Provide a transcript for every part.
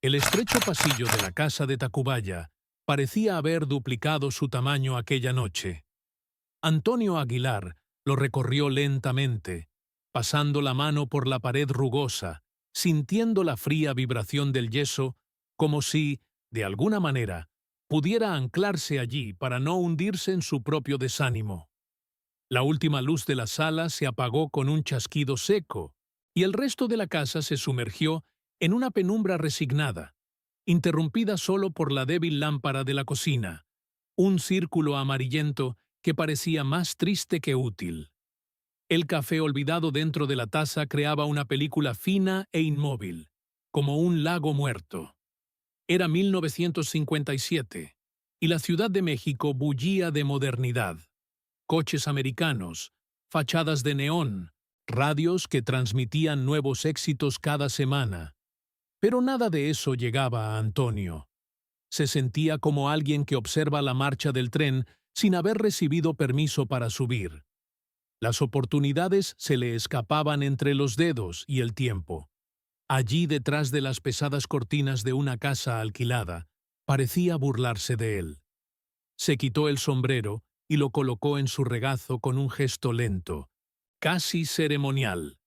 El estrecho pasillo de la casa de Tacubaya parecía haber duplicado su tamaño aquella noche. Antonio Aguilar lo recorrió lentamente, pasando la mano por la pared rugosa, sintiendo la fría vibración del yeso, como si, de alguna manera, pudiera anclarse allí para no hundirse en su propio desánimo. La última luz de la sala se apagó con un chasquido seco, y el resto de la casa se sumergió en una penumbra resignada, interrumpida solo por la débil lámpara de la cocina, un círculo amarillento que parecía más triste que útil. El café olvidado dentro de la taza creaba una película fina e inmóvil, como un lago muerto. Era 1957, y la Ciudad de México bullía de modernidad. Coches americanos, fachadas de neón, radios que transmitían nuevos éxitos cada semana. Pero nada de eso llegaba a Antonio. Se sentía como alguien que observa la marcha del tren sin haber recibido permiso para subir. Las oportunidades se le escapaban entre los dedos y el tiempo. Allí detrás de las pesadas cortinas de una casa alquilada, parecía burlarse de él. Se quitó el sombrero y lo colocó en su regazo con un gesto lento, casi ceremonial.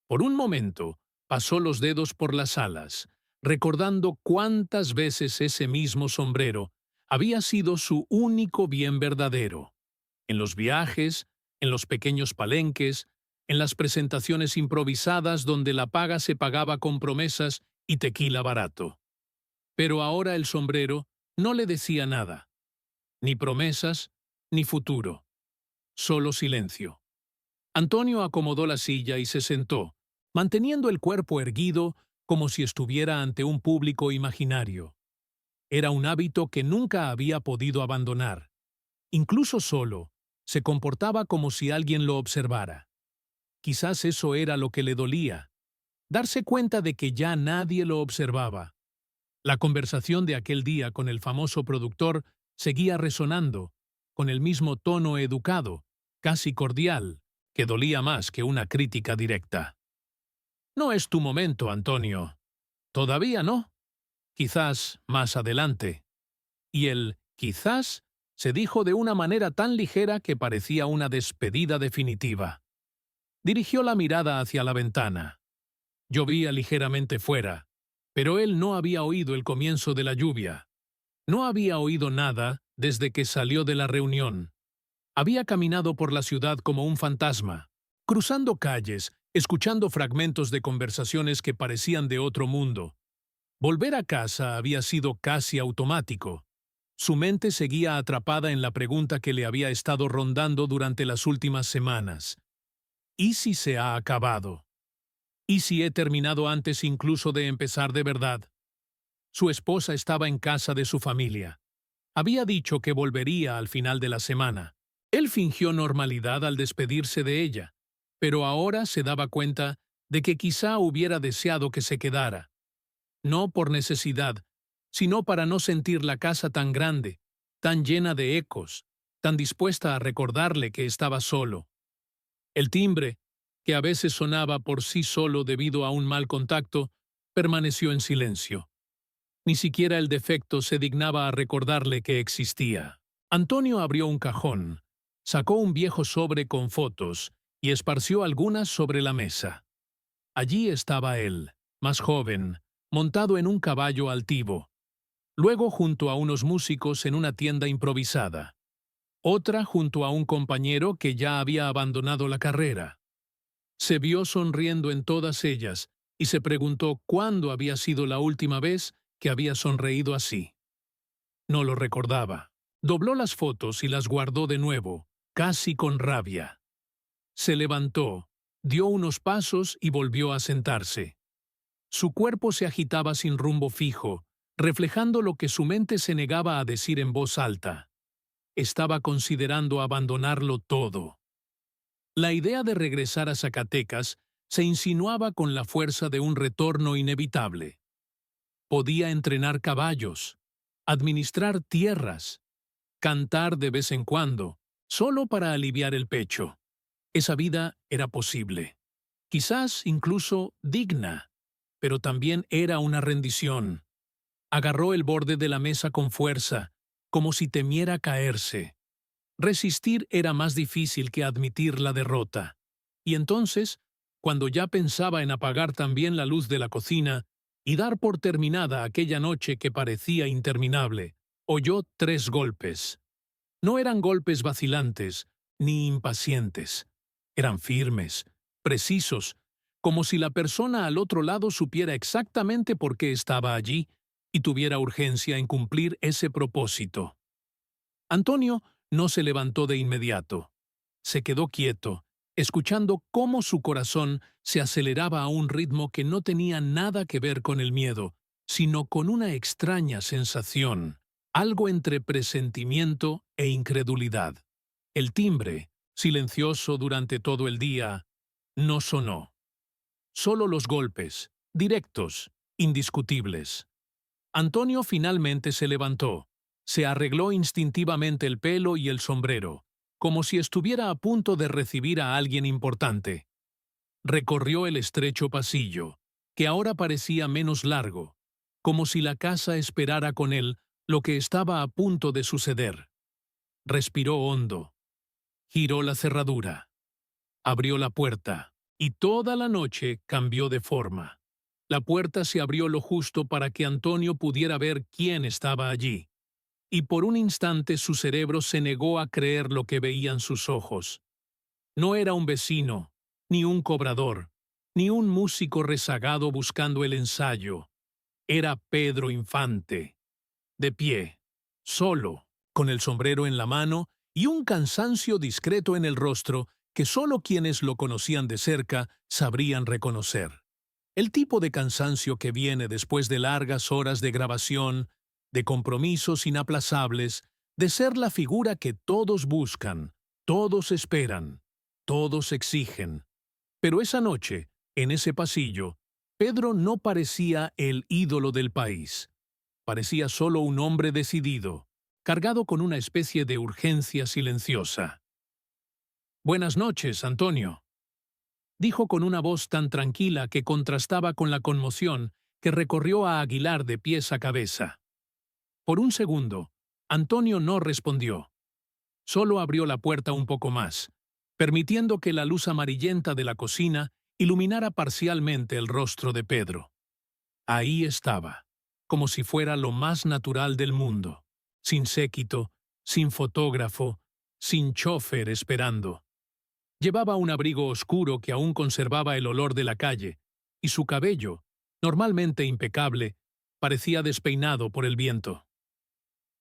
Por un momento, pasó los dedos por las alas, recordando cuántas veces ese mismo sombrero había sido su único bien verdadero. En los viajes, en los pequeños palenques, en las presentaciones improvisadas donde la paga se pagaba con promesas y tequila barato. Pero ahora el sombrero no le decía nada, ni promesas, ni futuro, solo silencio. Antonio acomodó la silla y se sentó, manteniendo el cuerpo erguido como si estuviera ante un público imaginario. Era un hábito que nunca había podido abandonar. Incluso solo, se comportaba como si alguien lo observara. Quizás eso era lo que le dolía, darse cuenta de que ya nadie lo observaba. La conversación de aquel día con el famoso productor seguía resonando, con el mismo tono educado, casi cordial, que dolía más que una crítica directa. No es tu momento, Antonio. Todavía no. Quizás más adelante. Y el quizás se dijo de una manera tan ligera que parecía una despedida definitiva. Dirigió la mirada hacia la ventana. Llovía ligeramente fuera, pero él no había oído el comienzo de la lluvia. No había oído nada desde que salió de la reunión. Había caminado por la ciudad como un fantasma, cruzando calles, escuchando fragmentos de conversaciones que parecían de otro mundo. Volver a casa había sido casi automático. Su mente seguía atrapada en la pregunta que le había estado rondando durante las últimas semanas. ¿Y si se ha acabado? ¿Y si he terminado antes incluso de empezar de verdad? Su esposa estaba en casa de su familia. Había dicho que volvería al final de la semana. Él fingió normalidad al despedirse de ella, pero ahora se daba cuenta de que quizá hubiera deseado que se quedara. No por necesidad, sino para no sentir la casa tan grande, tan llena de ecos, tan dispuesta a recordarle que estaba solo. El timbre, que a veces sonaba por sí solo debido a un mal contacto, permaneció en silencio. Ni siquiera el defecto se dignaba a recordarle que existía. Antonio abrió un cajón, sacó un viejo sobre con fotos y esparció algunas sobre la mesa. Allí estaba él, más joven, montado en un caballo altivo. Luego junto a unos músicos en una tienda improvisada. Otra junto a un compañero que ya había abandonado la carrera. Se vio sonriendo en todas ellas y se preguntó cuándo había sido la última vez que había sonreído así. No lo recordaba. Dobló las fotos y las guardó de nuevo, casi con rabia. Se levantó, dio unos pasos y volvió a sentarse. Su cuerpo se agitaba sin rumbo fijo, reflejando lo que su mente se negaba a decir en voz alta. Estaba considerando abandonarlo todo. La idea de regresar a Zacatecas se insinuaba con la fuerza de un retorno inevitable. Podía entrenar caballos, administrar tierras, cantar de vez en cuando, solo para aliviar el pecho. Esa vida era posible, quizás incluso digna, pero también era una rendición. Agarró el borde de la mesa con fuerza, como si temiera caerse. Resistir era más difícil que admitir la derrota. Y entonces, cuando ya pensaba en apagar también la luz de la cocina y dar por terminada aquella noche que parecía interminable, oyó 3 golpes. No eran golpes vacilantes, ni impacientes. Eran firmes, precisos, como si la persona al otro lado supiera exactamente por qué estaba allí y tuviera urgencia en cumplir ese propósito. Antonio no se levantó de inmediato. Se quedó quieto, escuchando cómo su corazón se aceleraba a un ritmo que no tenía nada que ver con el miedo, sino con una extraña sensación, algo entre presentimiento e incredulidad. El timbre, silencioso durante todo el día, no sonó. Solo los golpes, directos, indiscutibles. Antonio finalmente se levantó. Se arregló instintivamente el pelo y el sombrero, como si estuviera a punto de recibir a alguien importante. Recorrió el estrecho pasillo, que ahora parecía menos largo, como si la casa esperara con él lo que estaba a punto de suceder. Respiró hondo. Giró la cerradura. Abrió la puerta, y toda la noche cambió de forma. La puerta se abrió lo justo para que Antonio pudiera ver quién estaba allí. Y por un instante su cerebro se negó a creer lo que veían sus ojos. No era un vecino, ni un cobrador, ni un músico rezagado buscando el ensayo. Era Pedro Infante, de pie, solo, con el sombrero en la mano y un cansancio discreto en el rostro que solo quienes lo conocían de cerca sabrían reconocer. El tipo de cansancio que viene después de largas horas de grabación, de compromisos inaplazables, de ser la figura que todos buscan, todos esperan, todos exigen. Pero esa noche, en ese pasillo, Pedro no parecía el ídolo del país. Parecía solo un hombre decidido, cargado con una especie de urgencia silenciosa. «Buenas noches, Antonio», dijo con una voz tan tranquila que contrastaba con la conmoción que recorrió a Aguilar de pies a cabeza. Por un segundo, Antonio no respondió. Solo abrió la puerta un poco más, permitiendo que la luz amarillenta de la cocina iluminara parcialmente el rostro de Pedro. Ahí estaba, como si fuera lo más natural del mundo, sin séquito, sin fotógrafo, sin chofer esperando. Llevaba un abrigo oscuro que aún conservaba el olor de la calle, y su cabello, normalmente impecable, parecía despeinado por el viento.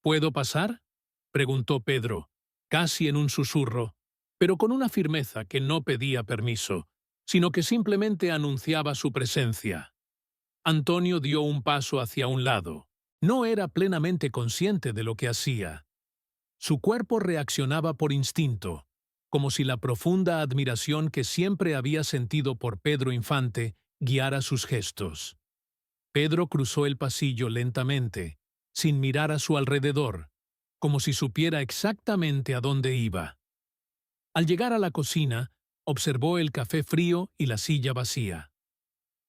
«¿Puedo pasar?», preguntó Pedro, casi en un susurro, pero con una firmeza que no pedía permiso, sino que simplemente anunciaba su presencia. Antonio dio un paso hacia un lado. No era plenamente consciente de lo que hacía. Su cuerpo reaccionaba por instinto, como si la profunda admiración que siempre había sentido por Pedro Infante guiara sus gestos. Pedro cruzó el pasillo lentamente, sin mirar a su alrededor, como si supiera exactamente a dónde iba. Al llegar a la cocina, observó el café frío y la silla vacía.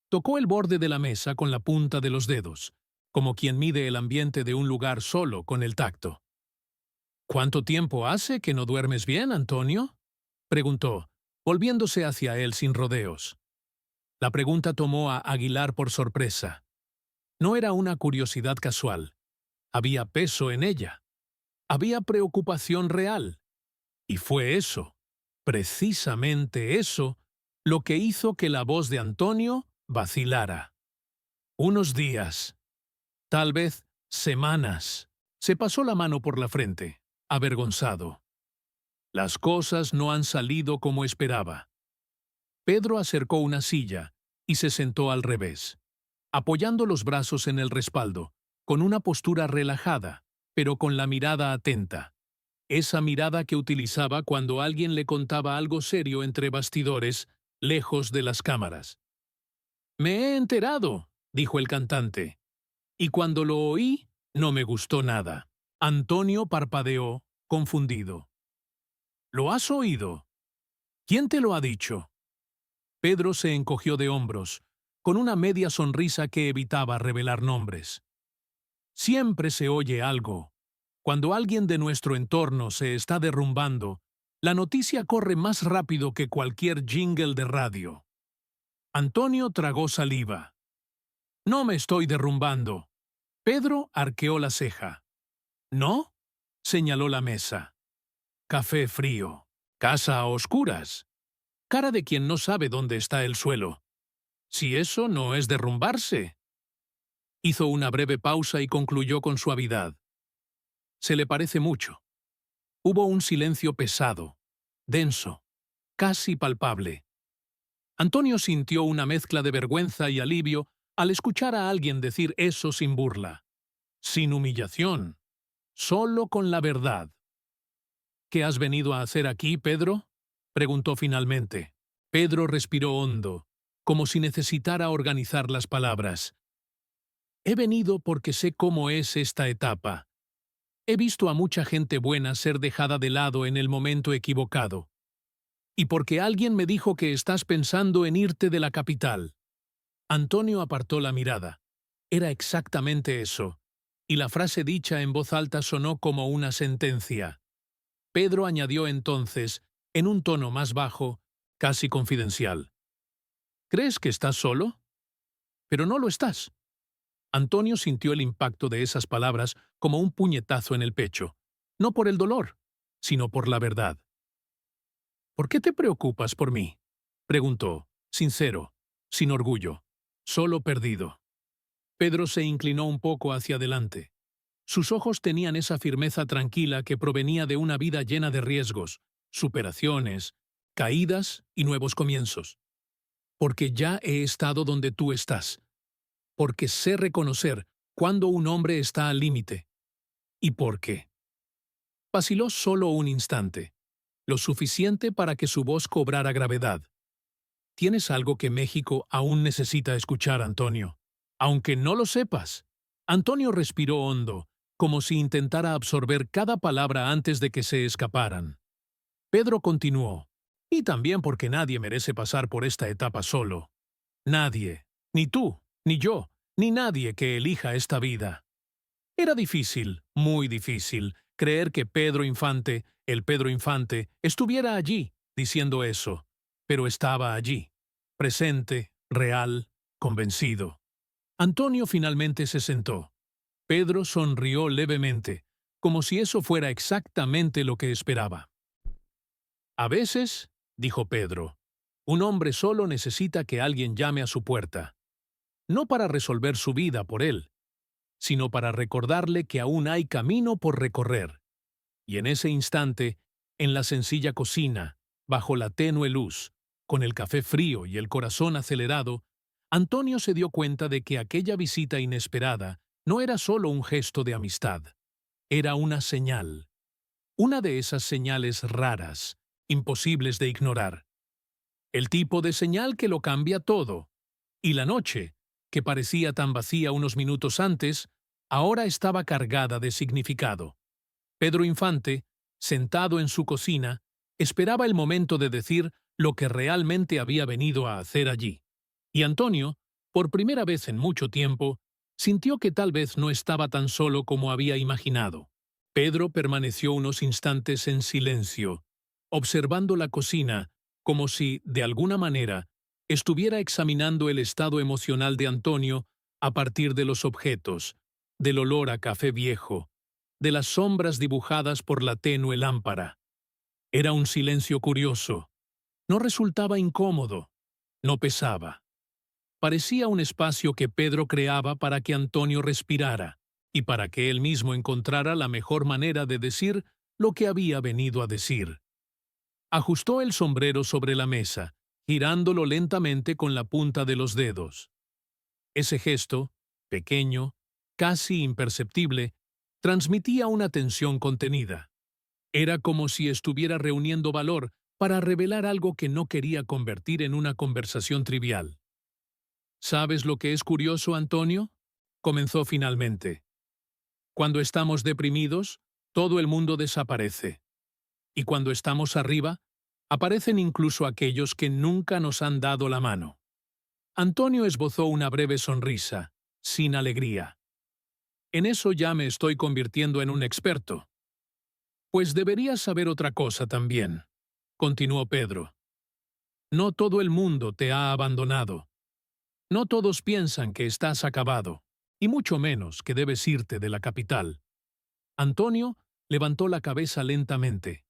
Tocó el borde de la mesa con la punta de los dedos, como quien mide el ambiente de un lugar solo con el tacto. «¿Cuánto tiempo hace que no duermes bien, Antonio?», preguntó, volviéndose hacia él sin rodeos. La pregunta tomó a Aguilar por sorpresa. No era una curiosidad casual. Había peso en ella. Había preocupación real. Y fue eso, precisamente eso, lo que hizo que la voz de Antonio vacilara. Unos días, tal vez semanas. Se pasó la mano por la frente, avergonzado. Las cosas no han salido como esperaba. Pedro acercó una silla y se sentó al revés, apoyando los brazos en el respaldo, con una postura relajada, pero con la mirada atenta. Esa mirada que utilizaba cuando alguien le contaba algo serio entre bastidores, lejos de las cámaras. «Me he enterado», dijo el cantante. Y cuando lo oí, no me gustó nada. Antonio parpadeó, confundido. «¿Lo has oído? ¿Quién te lo ha dicho?». Pedro se encogió de hombros, con una media sonrisa que evitaba revelar nombres. Siempre se oye algo. Cuando alguien de nuestro entorno se está derrumbando, la noticia corre más rápido que cualquier jingle de radio. Antonio tragó saliva. No me estoy derrumbando. Pedro arqueó la ceja. ¿No? Señaló la mesa. Café frío. Casa a oscuras. Cara de quien no sabe dónde está el suelo. Si eso no es derrumbarse. Hizo una breve pausa y concluyó con suavidad. Se le parece mucho. Hubo un silencio pesado, denso, casi palpable. Antonio sintió una mezcla de vergüenza y alivio al escuchar a alguien decir eso sin burla, sin humillación, solo con la verdad. ¿Qué has venido a hacer aquí, Pedro?, preguntó finalmente. Pedro respiró hondo, como si necesitara organizar las palabras. He venido porque sé cómo es esta etapa. He visto a mucha gente buena ser dejada de lado en el momento equivocado. Y porque alguien me dijo que estás pensando en irte de la capital. Antonio apartó la mirada. Era exactamente eso, y la frase dicha en voz alta sonó como una sentencia. Pedro añadió entonces, en un tono más bajo, casi confidencial. ¿Crees que estás solo? Pero no lo estás. Antonio sintió el impacto de esas palabras como un puñetazo en el pecho, no por el dolor, sino por la verdad. ¿Por qué te preocupas por mí?, preguntó, sincero, sin orgullo, solo perdido. Pedro se inclinó un poco hacia adelante. Sus ojos tenían esa firmeza tranquila que provenía de una vida llena de riesgos, superaciones, caídas y nuevos comienzos. Porque ya he estado donde tú estás. Porque sé reconocer cuando un hombre está al límite. ¿Y por qué? Vaciló solo un instante, lo suficiente para que su voz cobrara gravedad. Tienes algo que México aún necesita escuchar, Antonio. Aunque no lo sepas. Antonio respiró hondo, como si intentara absorber cada palabra antes de que se escaparan. Pedro continuó. Y también porque nadie merece pasar por esta etapa solo. Nadie, ni tú, ni yo, ni nadie que elija esta vida. Era difícil, muy difícil, creer que Pedro Infante, el Pedro Infante, estuviera allí, diciendo eso. Pero estaba allí, presente, real, convencido. Antonio finalmente se sentó. Pedro sonrió levemente, como si eso fuera exactamente lo que esperaba. A veces, dijo Pedro, un hombre solo necesita que alguien llame a su puerta. No para resolver su vida por él, sino para recordarle que aún hay camino por recorrer. Y en ese instante, en la sencilla cocina, bajo la tenue luz, con el café frío y el corazón acelerado, Antonio se dio cuenta de que aquella visita inesperada no era solo un gesto de amistad, era una señal. Una de esas señales raras, imposibles de ignorar. El tipo de señal que lo cambia todo. Y la noche, que parecía tan vacía unos minutos antes, ahora estaba cargada de significado. Pedro Infante, sentado en su cocina, esperaba el momento de decir lo que realmente había venido a hacer allí. Y Antonio, por primera vez en mucho tiempo, sintió que tal vez no estaba tan solo como había imaginado. Pedro permaneció unos instantes en silencio, observando la cocina, como si, de alguna manera, estuviera examinando el estado emocional de Antonio a partir de los objetos, del olor a café viejo, de las sombras dibujadas por la tenue lámpara. Era un silencio curioso. No resultaba incómodo, no pesaba. Parecía un espacio que Pedro creaba para que Antonio respirara y para que él mismo encontrara la mejor manera de decir lo que había venido a decir. Ajustó el sombrero sobre la mesa, girándolo lentamente con la punta de los dedos. Ese gesto, pequeño, casi imperceptible, transmitía una tensión contenida. Era como si estuviera reuniendo valor para revelar algo que no quería convertir en una conversación trivial. ¿Sabes lo que es curioso, Antonio?, comenzó finalmente. Cuando estamos deprimidos, todo el mundo desaparece. Y cuando estamos arriba, aparecen incluso aquellos que nunca nos han dado la mano. Antonio esbozó una breve sonrisa, sin alegría. En eso ya me estoy convirtiendo en un experto. Pues deberías saber otra cosa también, continuó Pedro. No todo el mundo te ha abandonado. No todos piensan que estás acabado, y mucho menos que debes irte de la capital. Antonio levantó la cabeza lentamente.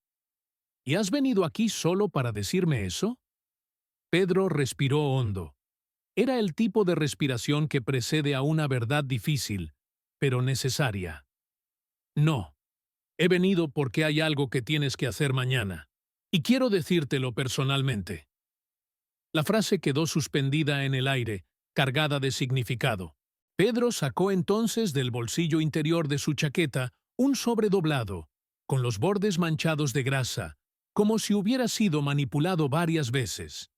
¿Y has venido aquí solo para decirme eso? Pedro respiró hondo. Era el tipo de respiración que precede a una verdad difícil, pero necesaria. No, he venido porque hay algo que tienes que hacer mañana, y quiero decírtelo personalmente. La frase quedó suspendida en el aire, cargada de significado. Pedro sacó entonces del bolsillo interior de su chaqueta un sobre doblado, con los bordes manchados de grasa, como si hubiera sido manipulado varias veces.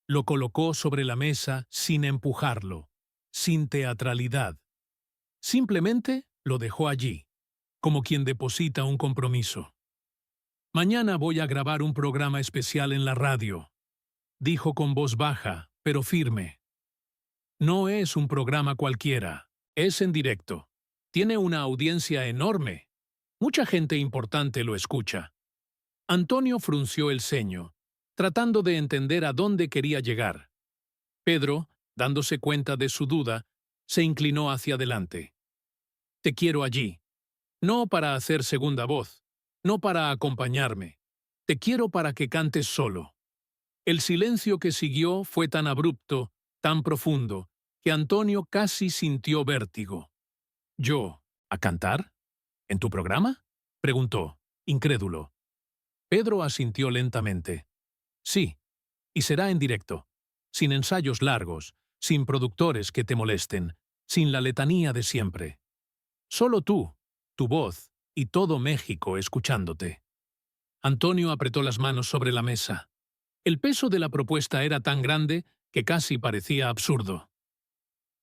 Lo colocó sobre la mesa sin empujarlo, sin teatralidad. Simplemente lo dejó allí, como quien deposita un compromiso. Mañana voy a grabar un programa especial en la radio, dijo con voz baja, pero firme. No es un programa cualquiera, es en directo. Tiene una audiencia enorme. Mucha gente importante lo escucha. Antonio frunció el ceño, tratando de entender a dónde quería llegar. Pedro, dándose cuenta de su duda, se inclinó hacia adelante. Te quiero allí. No para hacer segunda voz, no para acompañarme. Te quiero para que cantes solo. El silencio que siguió fue tan abrupto, tan profundo, que Antonio casi sintió vértigo. ¿Yo? ¿A cantar? ¿En tu programa? Preguntó, incrédulo. Pedro asintió lentamente. Sí, y será en directo, sin ensayos largos, sin productores que te molesten, sin la letanía de siempre. Solo tú, tu voz y todo México escuchándote. Antonio apretó las manos sobre la mesa. El peso de la propuesta era tan grande que casi parecía absurdo.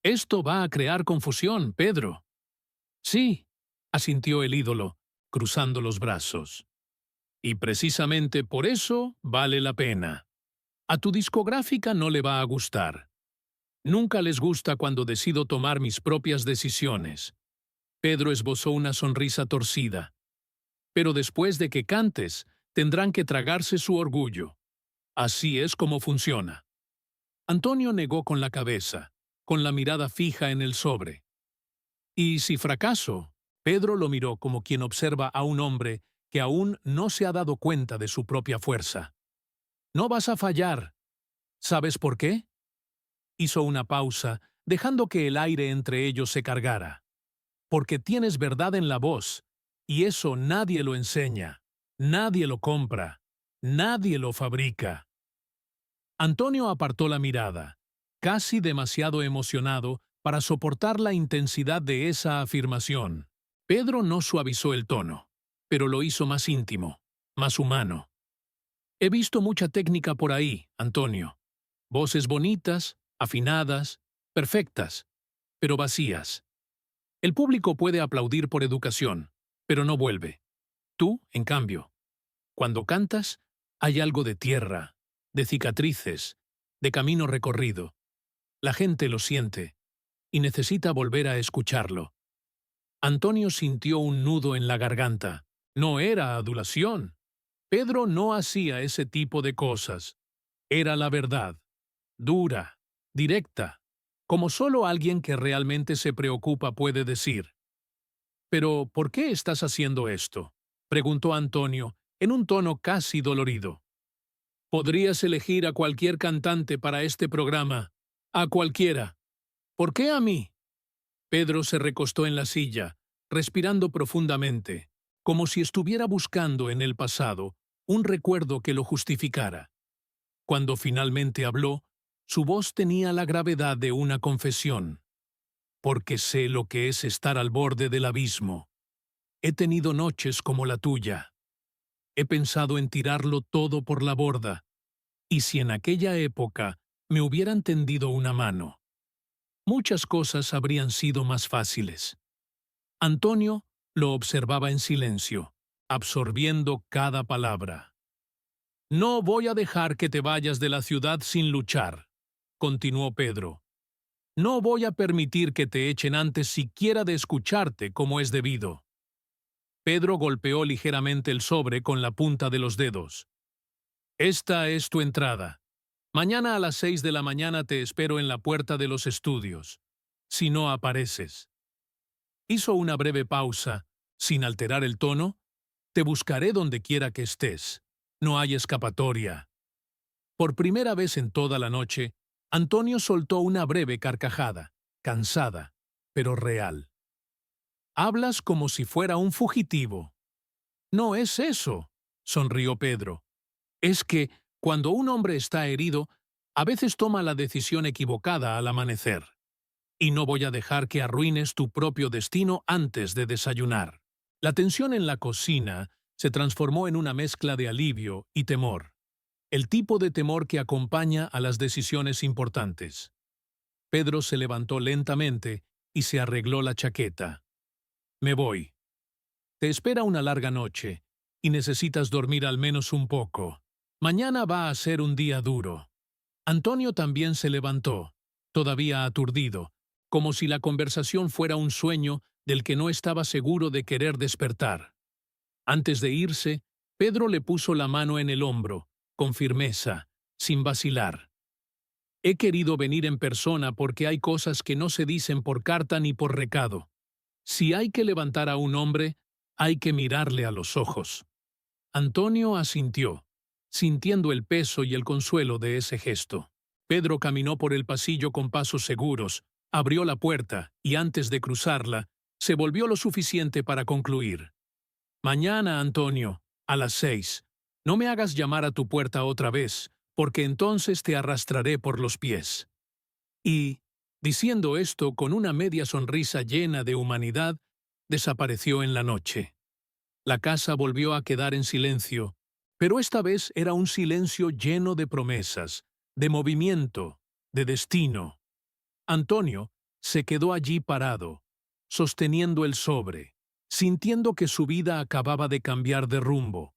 Esto va a crear confusión, Pedro. Sí, asintió el ídolo, cruzando los brazos. Y precisamente por eso vale la pena. A tu discográfica no le va a gustar. Nunca les gusta cuando decido tomar mis propias decisiones. Pedro esbozó una sonrisa torcida. Pero después de que cantes, tendrán que tragarse su orgullo. Así es como funciona. Antonio negó con la cabeza, con la mirada fija en el sobre. Y si fracaso, Pedro lo miró como quien observa a un hombre que aún no se ha dado cuenta de su propia fuerza. No vas a fallar. ¿Sabes por qué? Hizo una pausa, dejando que el aire entre ellos se cargara. Porque tienes verdad en la voz, y eso nadie lo enseña, nadie lo compra, nadie lo fabrica. Antonio apartó la mirada, casi demasiado emocionado para soportar la intensidad de esa afirmación. Pedro no suavizó el tono, pero lo hizo más íntimo, más humano. He visto mucha técnica por ahí, Antonio. Voces bonitas, afinadas, perfectas, pero vacías. El público puede aplaudir por educación, pero no vuelve. Tú, en cambio, cuando cantas, hay algo de tierra, de cicatrices, de camino recorrido. La gente lo siente y necesita volver a escucharlo. Antonio sintió un nudo en la garganta. No era adulación. Pedro no hacía ese tipo de cosas. Era la verdad, dura, directa, como solo alguien que realmente se preocupa puede decir. «¿Pero por qué estás haciendo esto?», preguntó Antonio, en un tono casi dolorido. «Podrías elegir a cualquier cantante para este programa, a cualquiera. ¿Por qué a mí?». Pedro se recostó en la silla, respirando profundamente, como si estuviera buscando en el pasado un recuerdo que lo justificara. Cuando finalmente habló, su voz tenía la gravedad de una confesión. «Porque sé lo que es estar al borde del abismo. He tenido noches como la tuya. He pensado en tirarlo todo por la borda. Y si en aquella época me hubieran tendido una mano, muchas cosas habrían sido más fáciles». Antonio lo observaba en silencio, absorbiendo cada palabra. «No voy a dejar que te vayas de la ciudad sin luchar», continuó Pedro. No voy a permitir que te echen antes siquiera de escucharte como es debido. Pedro golpeó ligeramente el sobre con la punta de los dedos. Esta es tu entrada. Mañana a las 6 de la mañana te espero en la puerta de los estudios. Si no apareces. Hizo una breve pausa, sin alterar el tono. Te buscaré donde quiera que estés. No hay escapatoria. Por primera vez en toda la noche, Antonio soltó una breve carcajada, cansada, pero real. Hablas como si fuera un fugitivo. No es eso, sonrió Pedro. Es que, cuando un hombre está herido, a veces toma la decisión equivocada al amanecer. Y no voy a dejar que arruines tu propio destino antes de desayunar. La tensión en la cocina se transformó en una mezcla de alivio y temor. El tipo de temor que acompaña a las decisiones importantes. Pedro se levantó lentamente y se arregló la chaqueta. Me voy. Te espera una larga noche y necesitas dormir al menos un poco. Mañana va a ser un día duro. Antonio también se levantó, todavía aturdido, como si la conversación fuera un sueño del que no estaba seguro de querer despertar. Antes de irse, Pedro le puso la mano en el hombro, con firmeza, sin vacilar. He querido venir en persona porque hay cosas que no se dicen por carta ni por recado. Si hay que levantar a un hombre, hay que mirarle a los ojos. Antonio asintió, sintiendo el peso y el consuelo de ese gesto. Pedro caminó por el pasillo con pasos seguros, abrió la puerta y antes de cruzarla, se volvió lo suficiente para concluir. Mañana, Antonio, a las 6. No me hagas llamar a tu puerta otra vez, porque entonces te arrastraré por los pies. Y, diciendo esto con una media sonrisa llena de humanidad, desapareció en la noche. La casa volvió a quedar en silencio, pero esta vez era un silencio lleno de promesas, de movimiento, de destino. Antonio se quedó allí parado, sosteniendo el sobre, sintiendo que su vida acababa de cambiar de rumbo,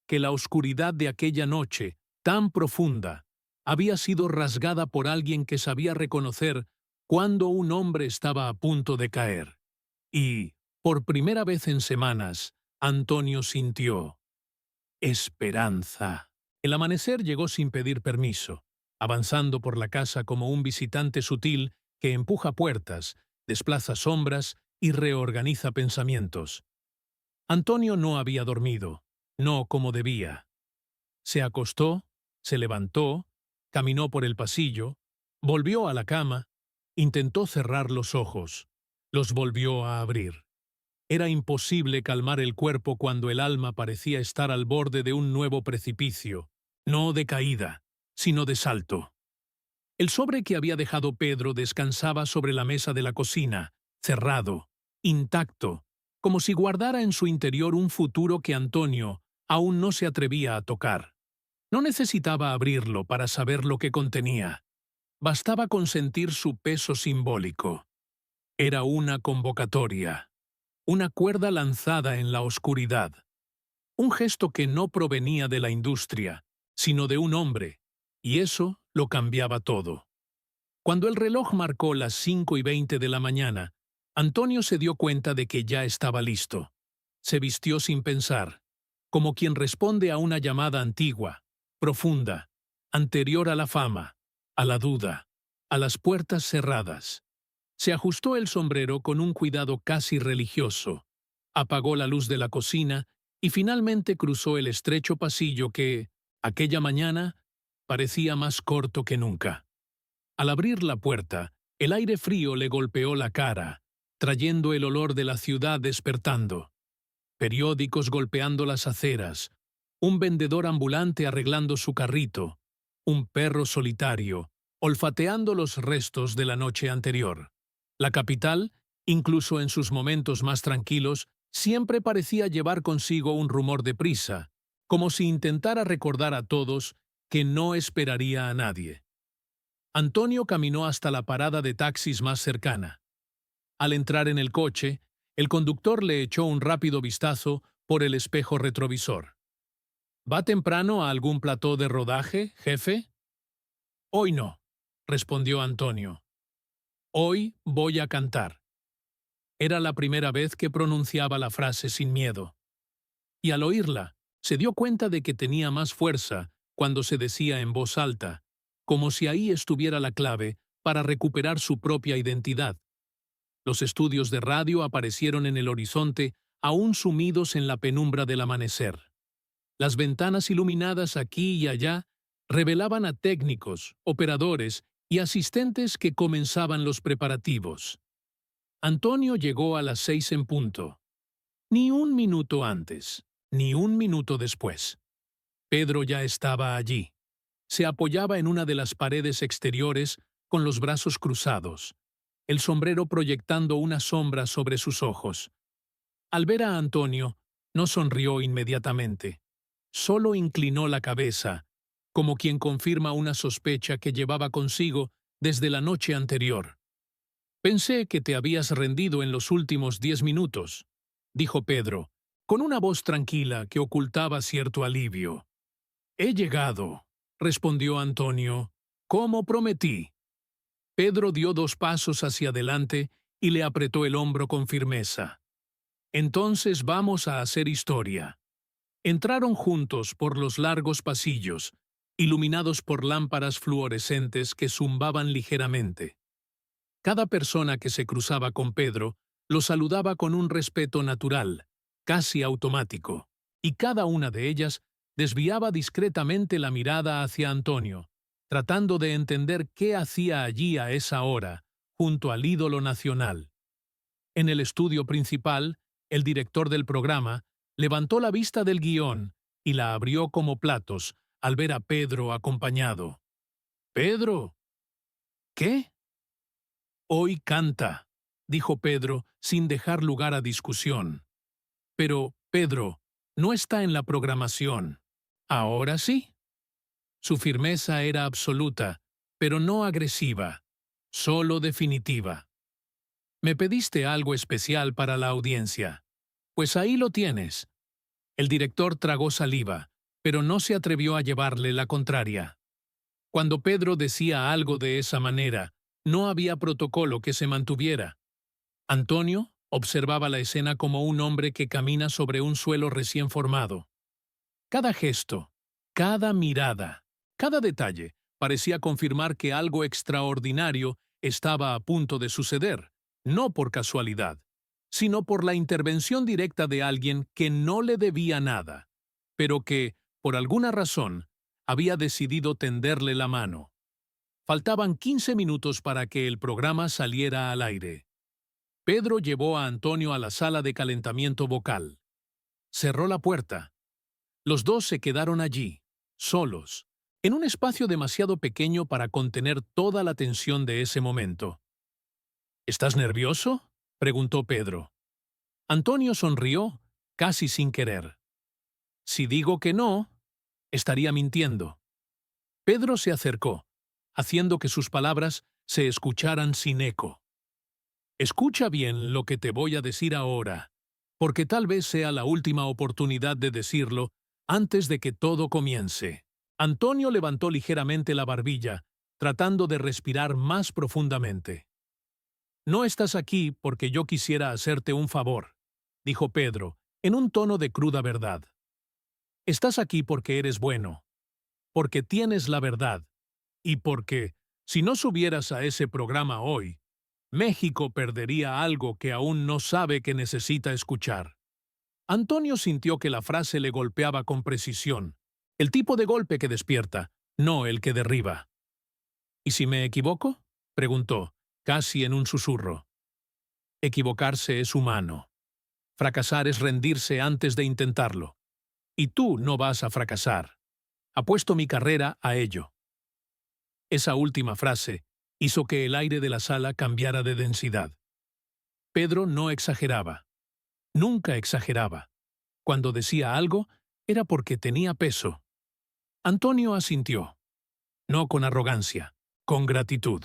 que la oscuridad de aquella noche, tan profunda, había sido rasgada por alguien que sabía reconocer cuando un hombre estaba a punto de caer. Y, por primera vez en semanas, Antonio sintió esperanza. El amanecer llegó sin pedir permiso, avanzando por la casa como un visitante sutil que empuja puertas, desplaza sombras y reorganiza pensamientos. Antonio no había dormido, no como debía. Se acostó, se levantó, caminó por el pasillo, volvió a la cama, intentó cerrar los ojos, los volvió a abrir. Era imposible calmar el cuerpo cuando el alma parecía estar al borde de un nuevo precipicio, no de caída, sino de salto. El sobre que había dejado Pedro descansaba sobre la mesa de la cocina, cerrado, intacto, como si guardara en su interior un futuro que Antonio aún no se atrevía a tocar. No necesitaba abrirlo para saber lo que contenía. Bastaba con sentir su peso simbólico. Era una convocatoria, una cuerda lanzada en la oscuridad. Un gesto que no provenía de la industria, sino de un hombre, y eso lo cambiaba todo. Cuando el reloj marcó las 5:20 de la mañana, Antonio se dio cuenta de que ya estaba listo. Se vistió sin pensar, como quien responde a una llamada antigua, profunda, anterior a la fama, a la duda, a las puertas cerradas. Se ajustó el sombrero con un cuidado casi religioso, apagó la luz de la cocina y finalmente cruzó el estrecho pasillo que, aquella mañana, parecía más corto que nunca. Al abrir la puerta, el aire frío le golpeó la cara, trayendo el olor de la ciudad despertando. Periódicos golpeando las aceras, un vendedor ambulante arreglando su carrito, un perro solitario, olfateando los restos de la noche anterior. La capital, incluso en sus momentos más tranquilos, siempre parecía llevar consigo un rumor de prisa, como si intentara recordar a todos que no esperaría a nadie. Antonio caminó hasta la parada de taxis más cercana. Al entrar en el coche, el conductor le echó un rápido vistazo por el espejo retrovisor. ¿Va temprano a algún plató de rodaje, jefe? Hoy no, respondió Antonio. Hoy voy a cantar. Era la primera vez que pronunciaba la frase sin miedo. Y al oírla, se dio cuenta de que tenía más fuerza cuando se decía en voz alta, como si ahí estuviera la clave para recuperar su propia identidad. Los estudios de radio aparecieron en el horizonte, aún sumidos en la penumbra del amanecer. Las ventanas iluminadas aquí y allá revelaban a técnicos, operadores y asistentes que comenzaban los preparativos. Antonio llegó a las 6 en punto. Ni un minuto antes, ni un minuto después. Pedro ya estaba allí. Se apoyaba en una de las paredes exteriores con los brazos cruzados, el sombrero proyectando una sombra sobre sus ojos. Al ver a Antonio, no sonrió inmediatamente. Solo inclinó la cabeza, como quien confirma una sospecha que llevaba consigo desde la noche anterior. «Pensé que te habías rendido en los últimos 10 minutos», dijo Pedro, con una voz tranquila que ocultaba cierto alivio. «He llegado», respondió Antonio, «como prometí». Pedro dio 2 pasos hacia adelante y le apretó el hombro con firmeza. «Entonces vamos a hacer historia». Entraron juntos por los largos pasillos, iluminados por lámparas fluorescentes que zumbaban ligeramente. Cada persona que se cruzaba con Pedro lo saludaba con un respeto natural, casi automático, y cada una de ellas desviaba discretamente la mirada hacia Antonio, tratando de entender qué hacía allí a esa hora, junto al ídolo nacional. En el estudio principal, el director del programa levantó la vista del guión y la abrió como platos al ver a Pedro acompañado. «¿Pedro? ¿Qué?» «Hoy canta», dijo Pedro sin dejar lugar a discusión. «Pero, Pedro, no está en la programación. ¿Ahora sí?» Su firmeza era absoluta, pero no agresiva, solo definitiva. «Me pediste algo especial para la audiencia. Pues ahí lo tienes». El director tragó saliva, pero no se atrevió a llevarle la contraria. Cuando Pedro decía algo de esa manera, no había protocolo que se mantuviera. Antonio observaba la escena como un hombre que camina sobre un suelo recién formado. Cada gesto, cada mirada, cada detalle parecía confirmar que algo extraordinario estaba a punto de suceder, no por casualidad, sino por la intervención directa de alguien que no le debía nada, pero que, por alguna razón, había decidido tenderle la mano. Faltaban 15 minutos para que el programa saliera al aire. Pedro llevó a Antonio a la sala de calentamiento vocal. Cerró la puerta. Los dos se quedaron allí, solos, en un espacio demasiado pequeño para contener toda la tensión de ese momento. «¿Estás nervioso?», preguntó Pedro. Antonio sonrió, casi sin querer. «Si digo que no, estaría mintiendo». Pedro se acercó, haciendo que sus palabras se escucharan sin eco. «Escucha bien lo que te voy a decir ahora, porque tal vez sea la última oportunidad de decirlo antes de que todo comience». Antonio levantó ligeramente la barbilla, tratando de respirar más profundamente. «No estás aquí porque yo quisiera hacerte un favor», dijo Pedro, en un tono de cruda verdad. «Estás aquí porque eres bueno, porque tienes la verdad, y porque, si no subieras a ese programa hoy, México perdería algo que aún no sabe que necesita escuchar». Antonio sintió que la frase le golpeaba con precisión, el tipo de golpe que despierta, no el que derriba. «¿Y si me equivoco?», preguntó, casi en un susurro. «Equivocarse es humano. Fracasar es rendirse antes de intentarlo. Y tú no vas a fracasar. Apuesto mi carrera a ello». Esa última frase hizo que el aire de la sala cambiara de densidad. Pedro no exageraba. Nunca exageraba. Cuando decía algo, era porque tenía peso. Antonio asintió. No con arrogancia, con gratitud.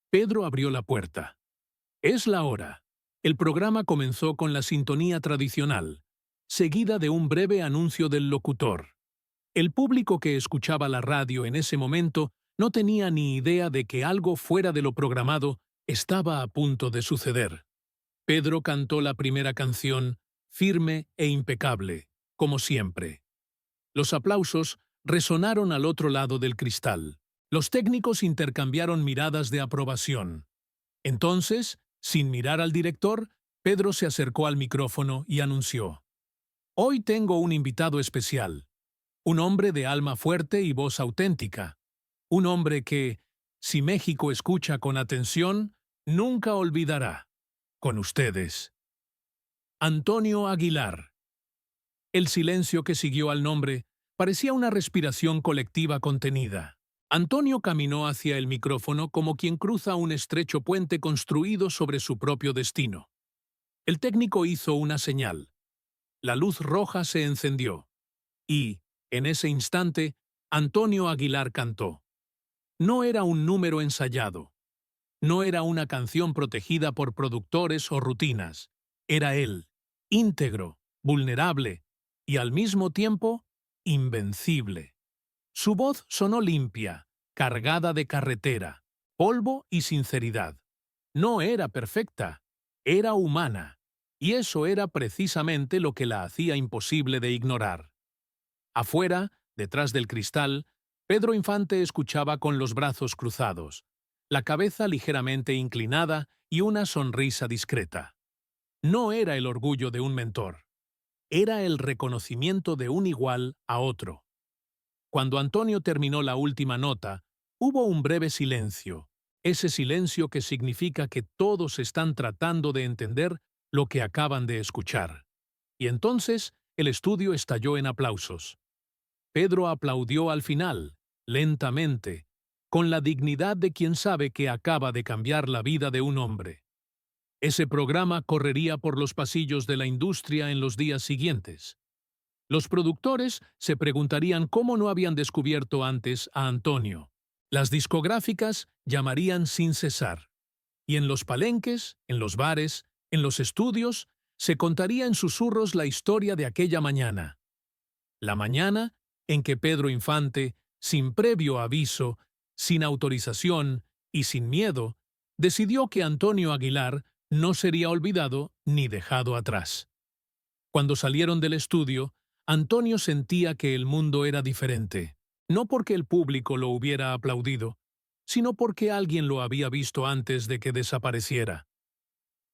Pedro abrió la puerta. «Es la hora». El programa comenzó con la sintonía tradicional, seguida de un breve anuncio del locutor. El público que escuchaba la radio en ese momento no tenía ni idea de que algo fuera de lo programado Estaba a punto de suceder. Pedro cantó la primera canción, firme e impecable, como siempre. Los aplausos resonaron al otro lado del cristal. Los técnicos intercambiaron miradas de aprobación. Entonces, sin mirar al director, Pedro se acercó al micrófono y anunció: «Hoy tengo un invitado especial, un hombre de alma fuerte y voz auténtica, un hombre que, si México escucha con atención, nunca olvidará. Con ustedes, Antonio Aguilar». El silencio que siguió al nombre parecía una respiración colectiva contenida. Antonio caminó hacia el micrófono como quien cruza un estrecho puente construido sobre su propio destino. El técnico hizo una señal. La luz roja se encendió. Y, en ese instante, Antonio Aguilar cantó. No era un número ensayado. No era una canción protegida por productores o rutinas. Era él, íntegro, vulnerable y al mismo tiempo invencible. Su voz sonó limpia, cargada de carretera, polvo y sinceridad. No era perfecta, era humana, y eso era precisamente lo que la hacía imposible de ignorar. Afuera, detrás del cristal, Pedro Infante escuchaba con los brazos cruzados, la cabeza ligeramente inclinada y una sonrisa discreta. No era el orgullo de un mentor, era el reconocimiento de un igual a otro. Cuando Antonio terminó la última nota, hubo un breve silencio, ese silencio que significa que todos están tratando de entender lo que acaban de escuchar. Y entonces el estudio estalló en aplausos. Pedro aplaudió al final, lentamente, con la dignidad de quien sabe que acaba de cambiar la vida de un hombre. Ese programa correría por los pasillos de la industria en los días siguientes. Los productores se preguntarían cómo no habían descubierto antes a Antonio. Las discográficas llamarían sin cesar. Y en los palenques, en los bares, en los estudios, se contaría en susurros la historia de aquella mañana. La mañana en que Pedro Infante, sin previo aviso, sin autorización y sin miedo, decidió que Antonio Aguilar no sería olvidado ni dejado atrás. Cuando salieron del estudio, Antonio sentía que el mundo era diferente, no porque el público lo hubiera aplaudido, sino porque alguien lo había visto antes de que desapareciera.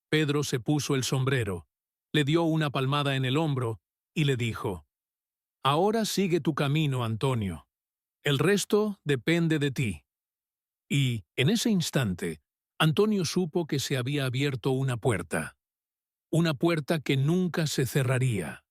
Pedro se puso el sombrero, le dio una palmada en el hombro y le dijo: «Ahora sigue tu camino, Antonio. El resto depende de ti». Y, en ese instante, Antonio supo que se había abierto una puerta que nunca se cerraría.